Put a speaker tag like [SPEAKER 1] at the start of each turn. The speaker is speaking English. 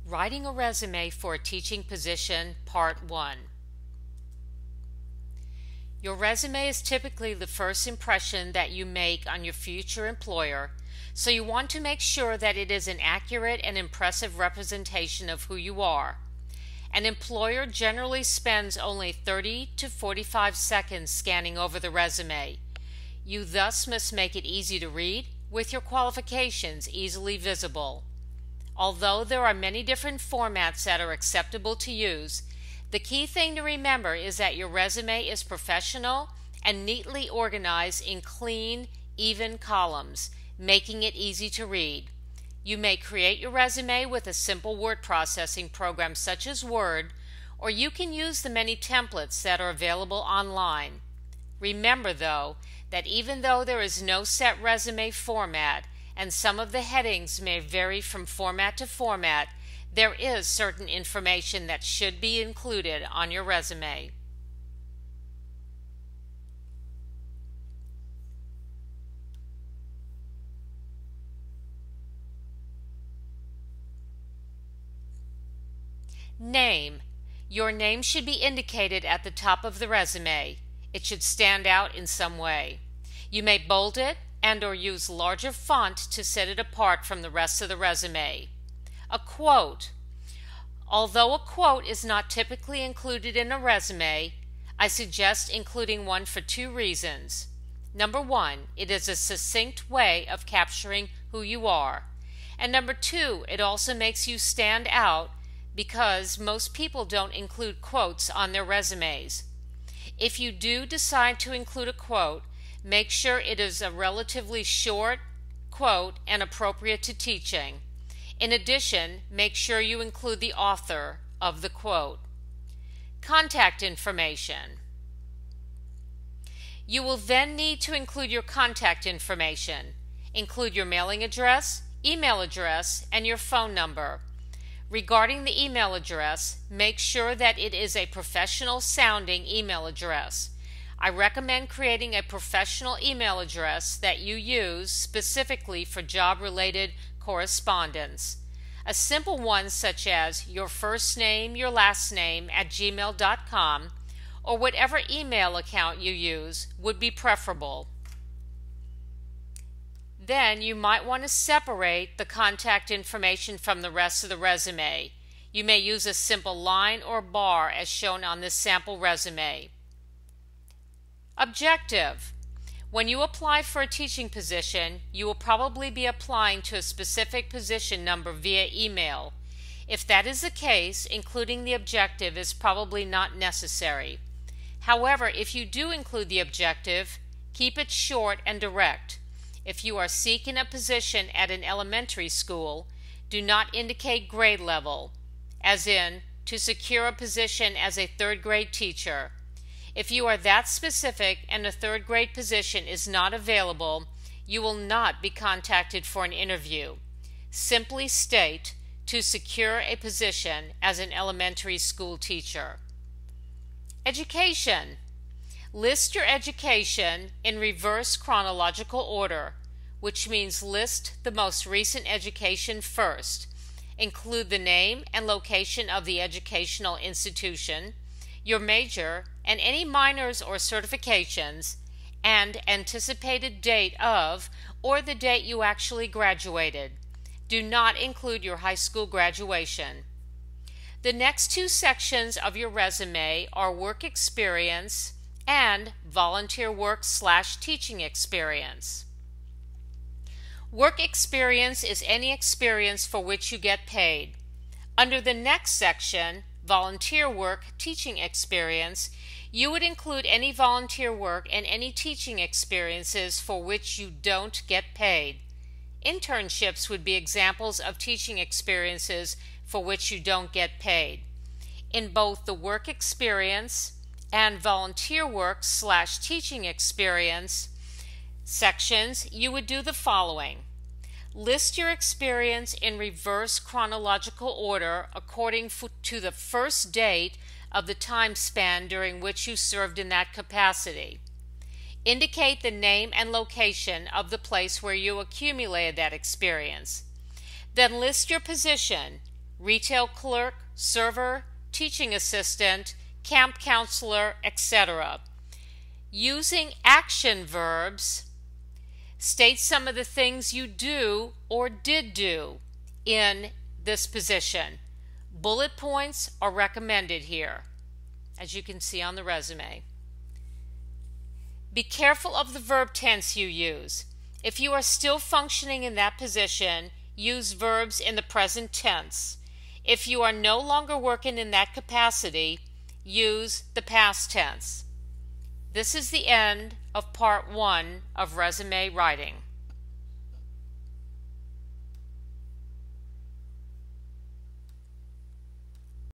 [SPEAKER 1] Writing a resume for a teaching position, Part 1. Your resume is typically the first impression that you make on your future employer, so you want to make sure that it is an accurate and impressive representation of who you are. An employer generally spends only 30 to 45 seconds scanning over the resume. You thus must make it easy to read, with your qualifications easily visible. Although there are many different formats that are acceptable to use, the key thing to remember is that your resume is professional and neatly organized in clean, even columns, making it easy to read. You may create your resume with a simple word processing program such as Word, or you can use the many templates that are available online. Remember, though, that even though there is no set resume format, and some of the headings may vary from format to format, there is certain information that should be included on your resume. Name. Your name should be indicated at the top of the resume. It should stand out in some way. You may bold it and/or use larger font to set it apart from the rest of the resume. A quote. Although a quote is not typically included in a resume, I suggest including one for two reasons. Number one, it is a succinct way of capturing who you are. And number two, it also makes you stand out because most people don't include quotes on their resumes. If you do decide to include a quote, make sure it is a relatively short quote and appropriate to teaching. In addition, make sure you include the author of the quote. Contact information. You will then need to include your contact information. Include your mailing address, email address, and your phone number. Regarding the email address, make sure that it is a professional sounding email address. I recommend creating a professional email address that you use specifically for job-related correspondence. A simple one such as your first name, your last name @gmail.com, or whatever email account you use would be preferable. Then you might want to separate the contact information from the rest of the resume. You may use a simple line or bar as shown on this sample resume. Objective. When you apply for a teaching position, you will probably be applying to a specific position number via email. If that is the case, including the objective is probably not necessary. However, if you do include the objective, keep it short and direct. If you are seeking a position at an elementary school, do not indicate grade level, as in, to secure a position as a third grade teacher. If you are that specific and a third grade position is not available, you will not be contacted for an interview. Simply state, to secure a position as an elementary school teacher. Education. List your education in reverse chronological order, which means list the most recent education first. Include the name and location of the educational institution, your major, and any minors or certifications, and anticipated date of or the date you actually graduated. Do not include your high school graduation. The next two sections of your resume are work experience and volunteer work/teaching experience. Work experience is any experience for which you get paid. Under the next section, volunteer work teaching experience, you would include any volunteer work and any teaching experiences for which you don't get paid. Internships would be examples of teaching experiences for which you don't get paid. In both the work experience and volunteer work/teaching experience sections, you would do the following. List your experience in reverse chronological order according to the first date of the time span during which you served in that capacity. Indicate the name and location of the place where you accumulated that experience. Then list your position, retail clerk, server, teaching assistant, camp counselor, etc. Using action verbs, state some of the things you do or did do in this position. Bullet points are recommended here, as you can see on the resume. Be careful of the verb tense you use. If you are still functioning in that position, use verbs in the present tense. If you are no longer working in that capacity, use the past tense. This is the end of part 1 of resume writing.